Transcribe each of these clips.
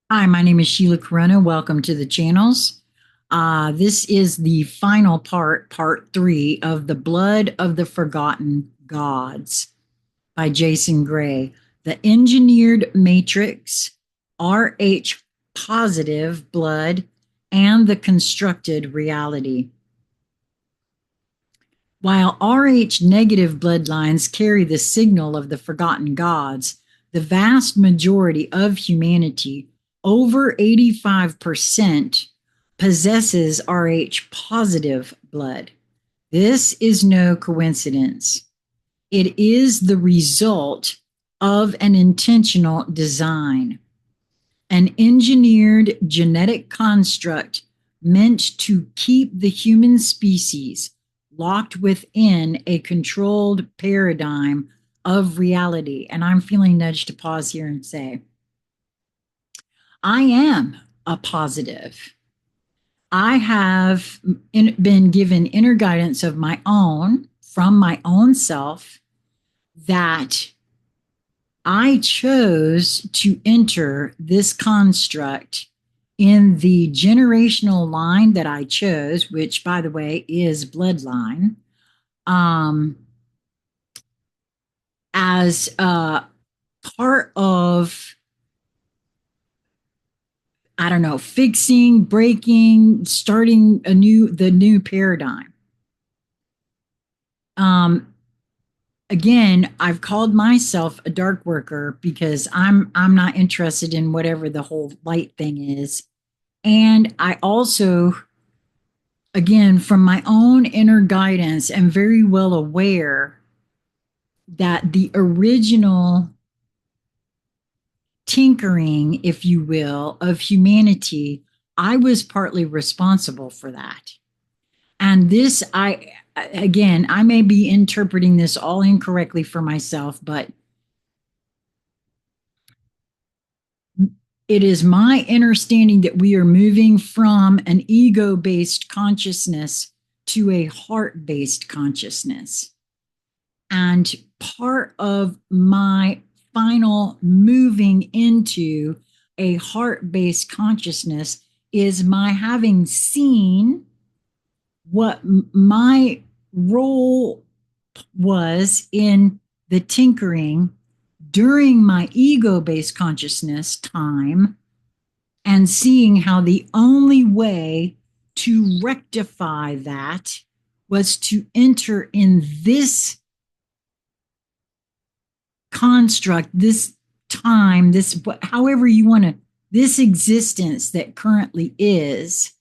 Hi, my name is Sheila Corona. Welcome to the channels. This is the final part three of The Blood of the Forgotten Gods by Jason Gray. The engineered matrix, RH positive blood, and the constructed reality. While RH negative bloodlines carry the signal of the forgotten gods, the vast majority of humanity, over 85%, possesses RH positive blood. This is no coincidence. It is the result of an intentional design, an engineered genetic construct meant to keep the human species locked within a controlled paradigm of reality. And I'm feeling nudged to pause here and say, I am a positive. I have been given inner guidance of my own from my own self that I chose to enter this construct in the generational line that I chose, which, by the way, is bloodline, um, as part of, I don't know, fixing, breaking, starting the new paradigm. Um, Again, I've called myself a dark worker because I'm not interested in whatever the whole light thing is. And I also, again, from my own inner guidance, am very well aware that the original tinkering, if you will, of humanity, I was partly responsible for that. And this, again, I may be interpreting this all incorrectly for myself, but it is my understanding that we are moving from an ego based consciousness to a heart based consciousness. And part of my final moving into a heart based consciousness is my having seen what my role was in the tinkering during my ego based consciousness time, and seeing how the only way to rectify that was to enter in this construct, this time, this, however you want to, this existence that currently is,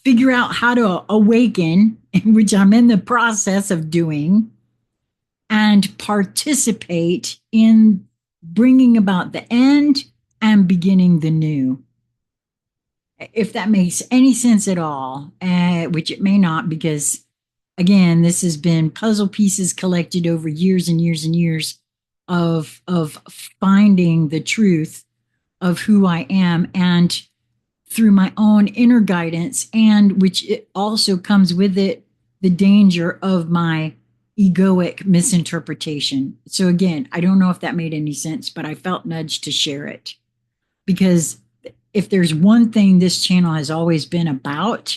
figure out how to awaken, which I'm in the process of doing, and participate in bringing about the end and beginning the new. If that makes any sense at all, which it may not, because again, this has been puzzle pieces collected over years and years and years of finding the truth of who I am, and through my own inner guidance, and which it also comes with it the danger of my egoic misinterpretation. So again, I don't know if that made any sense, but I felt nudged to share it, because if there's one thing this channel has always been about,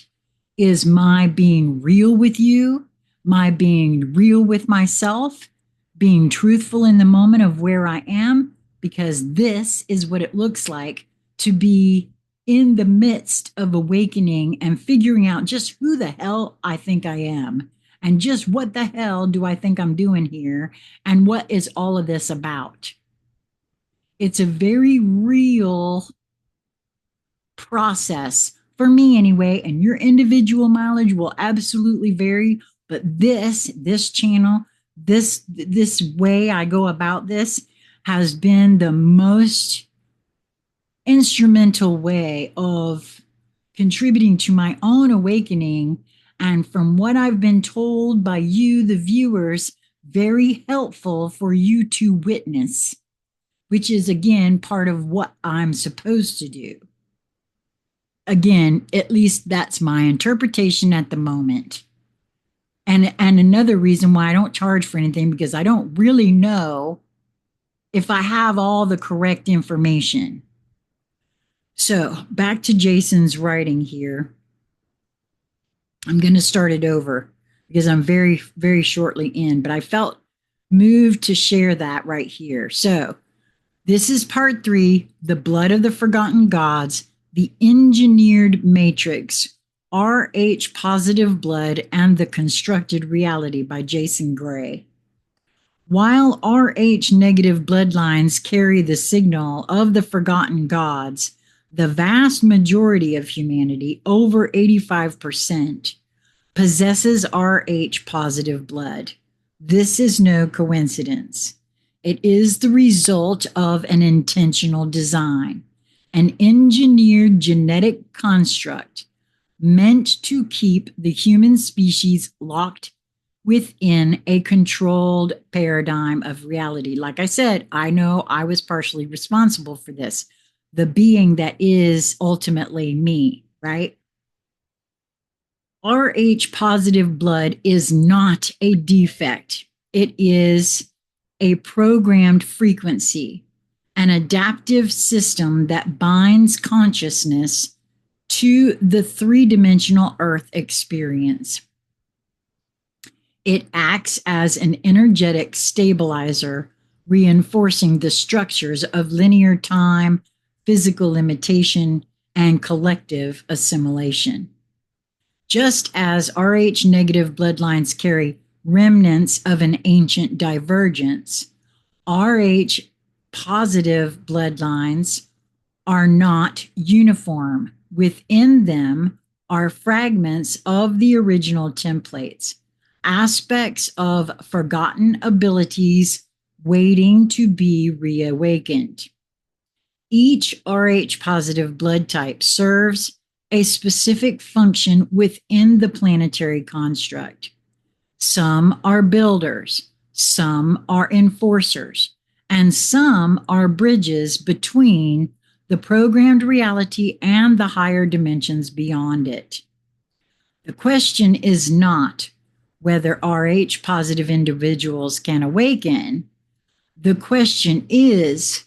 is my being real with you, my being real with myself, being truthful in the moment of where I am, because this is what it looks like to be in the midst of awakening and figuring out just who the hell I think I am, and just what the hell do I think I'm doing here, and what is all of this about. It's a very real process for me anyway, and your individual mileage will absolutely vary, but this channel, this way I go about this has been the most instrumental way of contributing to my own awakening, and from what I've been told by you, the viewers, very helpful for you to witness, which is again part of what I'm supposed to do. Again, at least that's my interpretation at the moment. And another reason why I don't charge for anything, because I don't really know if I have all the correct information. So back to Jason's writing here. I'm going to start it over because I'm very, very shortly in, but I felt moved to share that right here. So this is part 3, The Blood of the Forgotten Gods, the Engineered Matrix, RH Positive Blood, and the Constructed Reality by Jason Gray. While RH negative bloodlines carry the signal of the forgotten gods, the vast majority of humanity, over 85%, possesses RH positive blood. This is no coincidence. It is the result of an intentional design, an engineered genetic construct meant to keep the human species locked within a controlled paradigm of reality. Like I said, I know I was partially responsible for this, the being that is ultimately me, right? RH positive blood is not a defect. It is a programmed frequency, an adaptive system that binds consciousness to the three-dimensional Earth experience. It acts as an energetic stabilizer, reinforcing the structures of linear time, physical limitation, and collective assimilation. Just as Rh negative bloodlines carry remnants of an ancient divergence, Rh positive bloodlines are not uniform. Within them are fragments of the original templates, aspects of forgotten abilities waiting to be reawakened. Each Rh positive blood type serves a specific function within the planetary construct. Some are builders, some are enforcers, and some are bridges between the programmed reality and the higher dimensions beyond it. The question is not whether Rh positive individuals can awaken. The question is,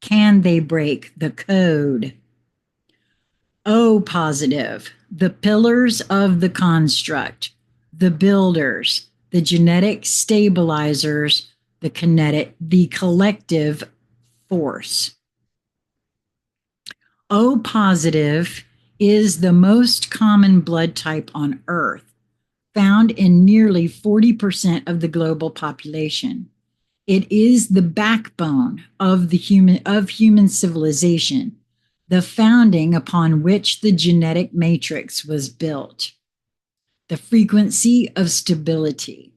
can they break the code? O positive, the pillars of the construct, the builders, the genetic stabilizers, the collective force. O positive is the most common blood type on Earth, found in nearly 40% of the global population. It is the backbone of human civilization, the founding upon which the genetic matrix was built. The frequency of stability.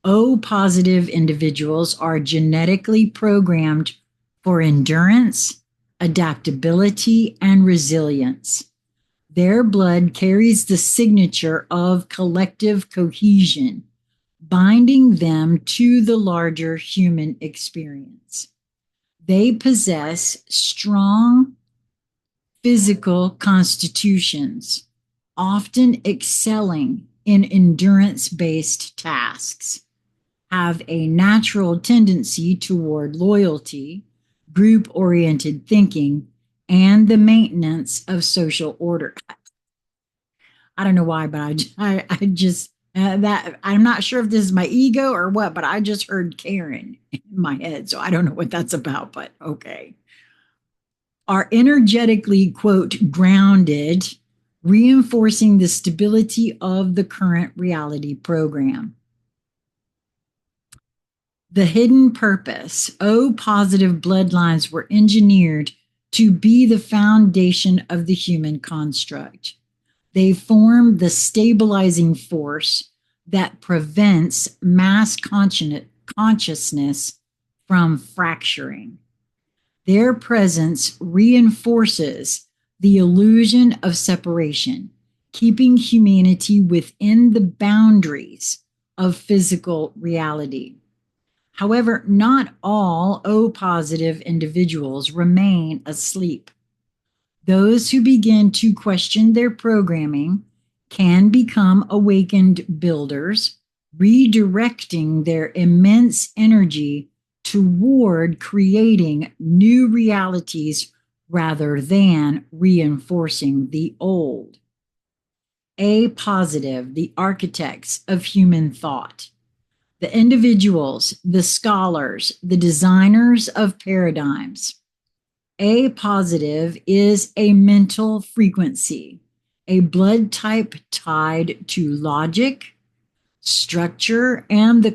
O positive individuals are genetically programmed for endurance, adaptability, and resilience. Their blood carries the signature of collective cohesion, binding them to the larger human experience. They possess strong physical constitutions, often excelling in endurance-based tasks, have a natural tendency toward loyalty, group-oriented thinking, and the maintenance of social order. I don't know why, but I just that I'm not sure if this is my ego or what, but I just heard Karen in my head, so I don't know what that's about, but okay. Are energetically, quote, grounded, reinforcing the stability of the current reality program. The hidden purpose. O positive bloodlines were engineered to be the foundation of the human construct. They form the stabilizing force that prevents mass consciousness from fracturing. Their presence reinforces the illusion of separation, keeping humanity within the boundaries of physical reality. However, not all O positive individuals remain asleep. Those who begin to question their programming can become awakened builders, redirecting their immense energy toward creating new realities rather than reinforcing the old. A positive, the architects of human thought, the individuals, the scholars, the designers of paradigms. A positive is a mental frequency, a blood type tied to logic, structure, and the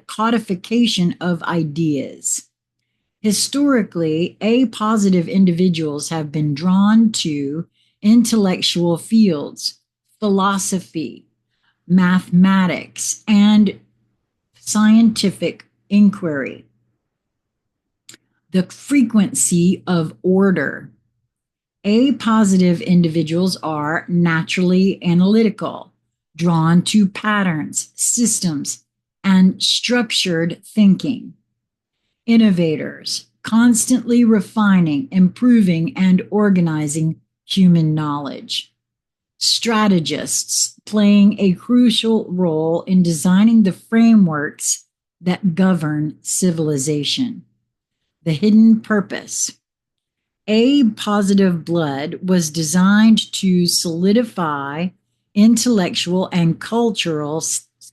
codification of ideas. Historically, A positive individuals have been drawn to intellectual fields, philosophy, mathematics, and scientific inquiry. The frequency of order. A positive individuals are naturally analytical, drawn to patterns, systems, and structured thinking. Innovators, constantly refining, improving, and organizing human knowledge. Strategists, playing a crucial role in designing the frameworks that govern civilization. The hidden purpose. A positive blood was designed to solidify intellectual and cultural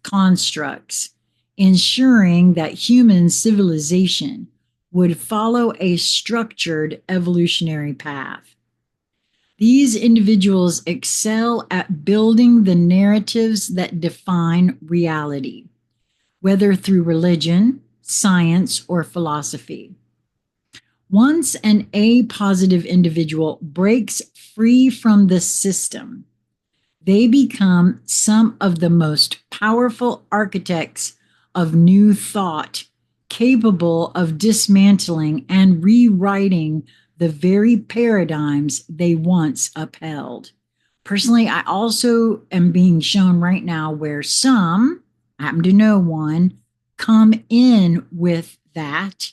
constructs, ensuring that human civilization would follow a structured evolutionary path. These individuals excel at building the narratives that define reality, whether through religion, science, or philosophy. Once an A positive individual breaks free from the system, they become some of the most powerful architects of new thought, capable of dismantling and rewriting the very paradigms they once upheld. Personally, I also am being shown right now where some, I happen to know one, come in with that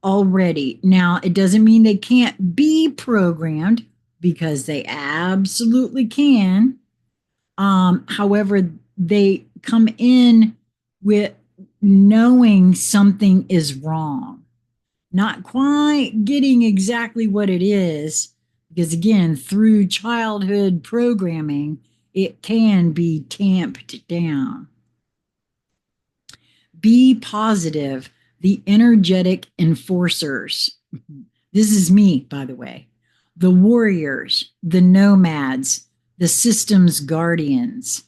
already. Now, it doesn't mean they can't be programmed, because they absolutely can. However, they come in with knowing something is wrong, not quite getting exactly what it is, because again, through childhood programming, it can be tamped down. Be positive, the energetic enforcers. This is me, by the way. The warriors, the nomads, the system's guardians.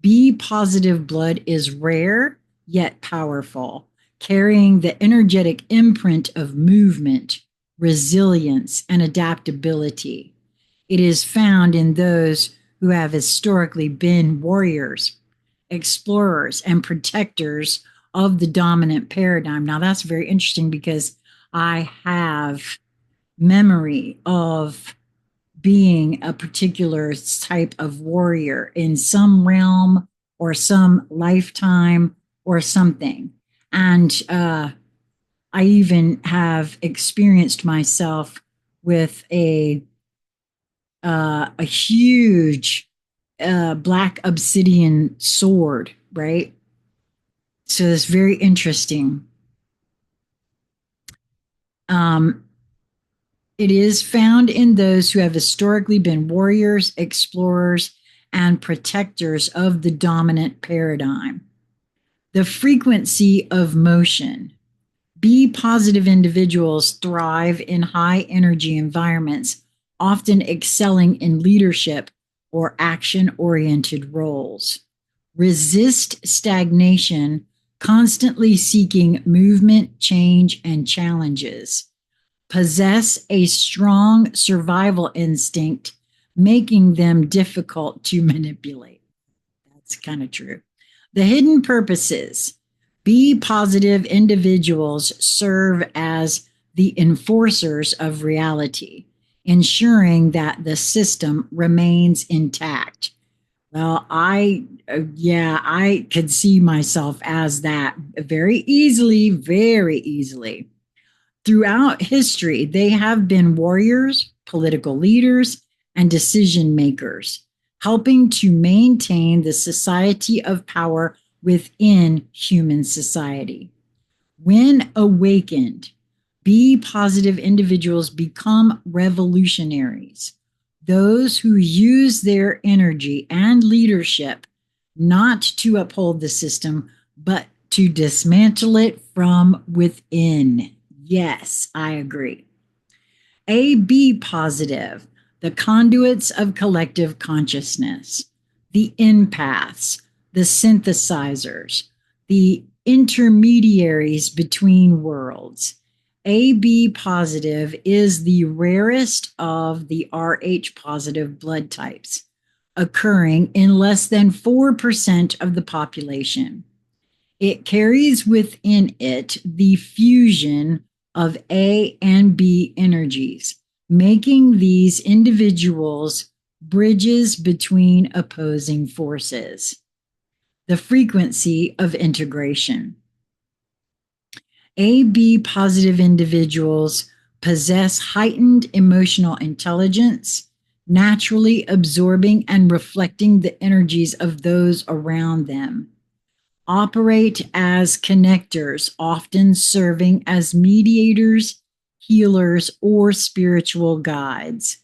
B positive blood is rare yet powerful, carrying the energetic imprint of movement, resilience, and adaptability. It is found in those who have historically been warriors, explorers, and protectors of the dominant paradigm. Now, that's very interesting because I have memory of being a particular type of warrior in some realm or some lifetime or something. And I even have experienced myself with a huge black obsidian sword, right? So it's very interesting. It is found in those who have historically been warriors, explorers, and protectors of the dominant paradigm. The frequency of motion. B positive individuals thrive in high energy environments, often excelling in leadership or action oriented roles. Resist stagnation, constantly seeking movement, change, and challenges. Possess a strong survival instinct, making them difficult to manipulate. That's kind of true. The hidden purposes. B positive individuals serve as the enforcers of reality, ensuring that the system remains intact. Well, I could see myself as that very easily, very easily. Throughout history, they have been warriors, political leaders, and decision makers, helping to maintain the society of power within human society. When awakened, B positive individuals become revolutionaries, those who use their energy and leadership not to uphold the system, but to dismantle it from within. Yes, I agree. AB positive, the conduits of collective consciousness, the empaths, the synthesizers, the intermediaries between worlds. AB positive is the rarest of the RH positive blood types, occurring in less than 4% of the population. It carries within it the fusion of A and B energies, making these individuals bridges between opposing forces. The frequency of integration. AB positive individuals possess heightened emotional intelligence, naturally absorbing and reflecting the energies of those around them. Operate as connectors, often serving as mediators, healers, or spiritual guides.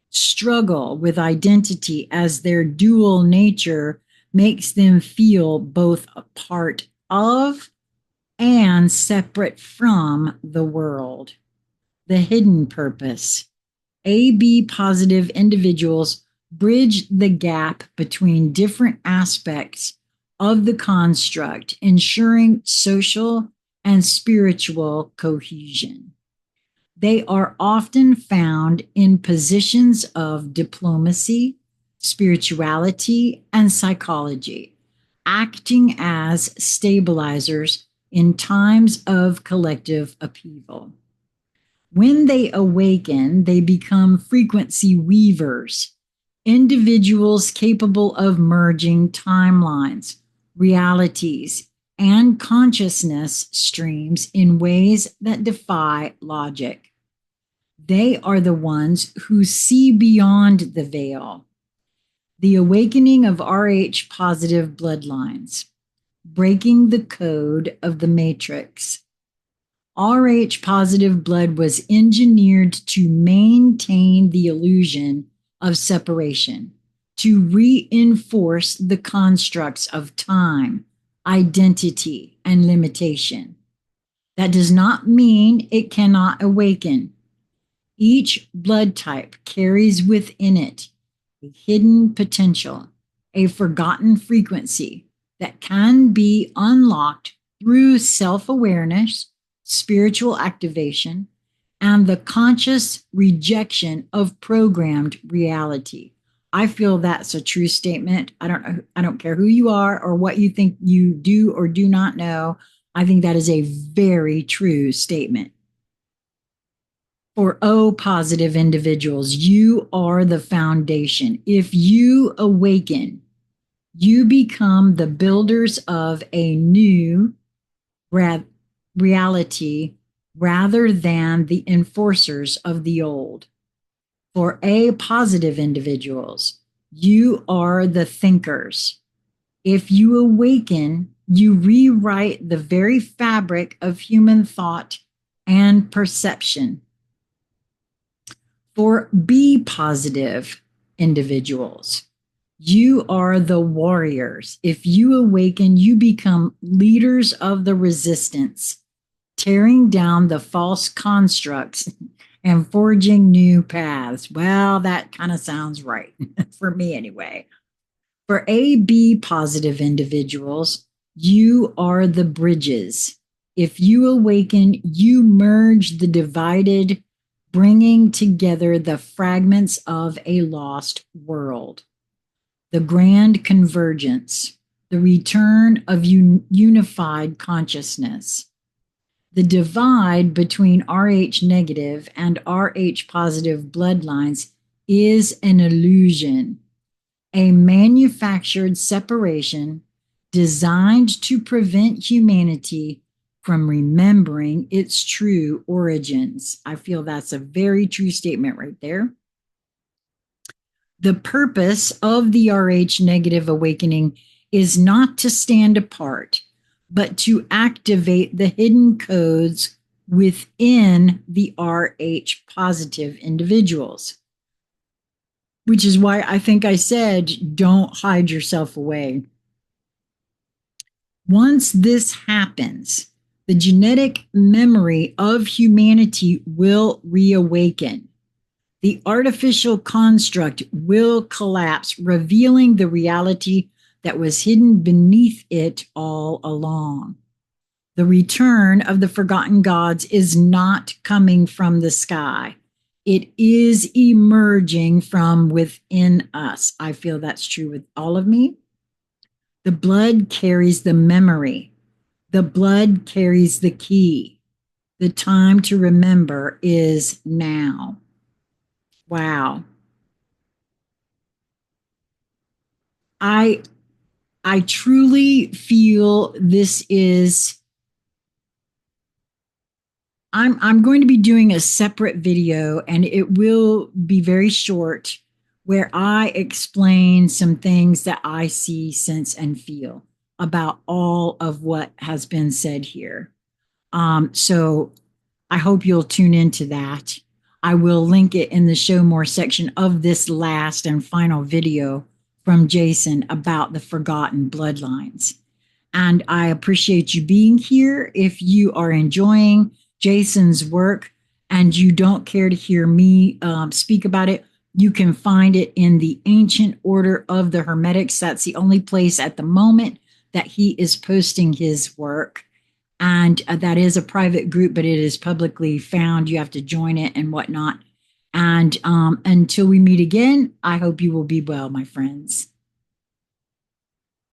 Struggle with identity as their dual nature makes them feel both a part of and separate from the world. The hidden purpose. AB positive individuals bridge the gap between different aspects of the construct, ensuring social and spiritual cohesion. They are often found in positions of diplomacy, spirituality, and psychology, acting as stabilizers in times of collective upheaval. When they awaken, they become frequency weavers, individuals capable of merging timelines, realities, and consciousness streams in ways that defy logic. They are the ones who see beyond the veil. The awakening of RH positive bloodlines, breaking the code of the matrix. RH positive blood was engineered to maintain the illusion of separation, to reinforce the constructs of time, identity, and limitation. That does not mean it cannot awaken. Each blood type carries within it a hidden potential, a forgotten frequency that can be unlocked through self-awareness, spiritual activation, and the conscious rejection of programmed reality. I feel that's a true statement. I don't care who you are or what you think you do or do not know. I think that is a very true statement. For O positive individuals, you are the foundation. If you awaken, you become the builders of a new reality rather than the enforcers of the old. For A positive individuals, you are the thinkers. If you awaken, you rewrite the very fabric of human thought and perception. For B positive individuals, you are the warriors. If you awaken, you become leaders of the resistance, tearing down the false constructs and forging new paths. Well, that kind of sounds right for me anyway. For AB positive individuals, you are the bridges. If you awaken, you merge the divided, bringing together the fragments of a lost world. The grand convergence, the return of unified consciousness. The divide between Rh negative and Rh positive bloodlines is an illusion, a manufactured separation designed to prevent humanity from remembering its true origins. I feel that's a very true statement right there. The purpose of the Rh negative awakening is not to stand apart, but to activate the hidden codes within the RH positive individuals. Which is why I think I said, don't hide yourself away. Once this happens, the genetic memory of humanity will reawaken. The artificial construct will collapse, revealing the reality that was hidden beneath it all along. The return of the forgotten gods is not coming from the sky. It is emerging from within us. I feel that's true with all of me. The blood carries the memory. The blood carries the key. The time to remember is now. Wow. I I truly feel this is I'm going to be doing a separate video, and it will be very short, where I explain some things that I see, sense, and feel about all of what has been said here. So I hope you'll tune into that. I will link it in the show more section of this last and final video from Jason about the forgotten bloodlines. And I appreciate you being here. If you are enjoying Jason's work and you don't care to hear me speak about it, you can find it in the Ancient Order of the Hermetics. That's the only place at the moment that he is posting his work. And that is a private group, but it is publicly found. You have to join it and whatnot. And until we meet again, I hope you will be well, my friends.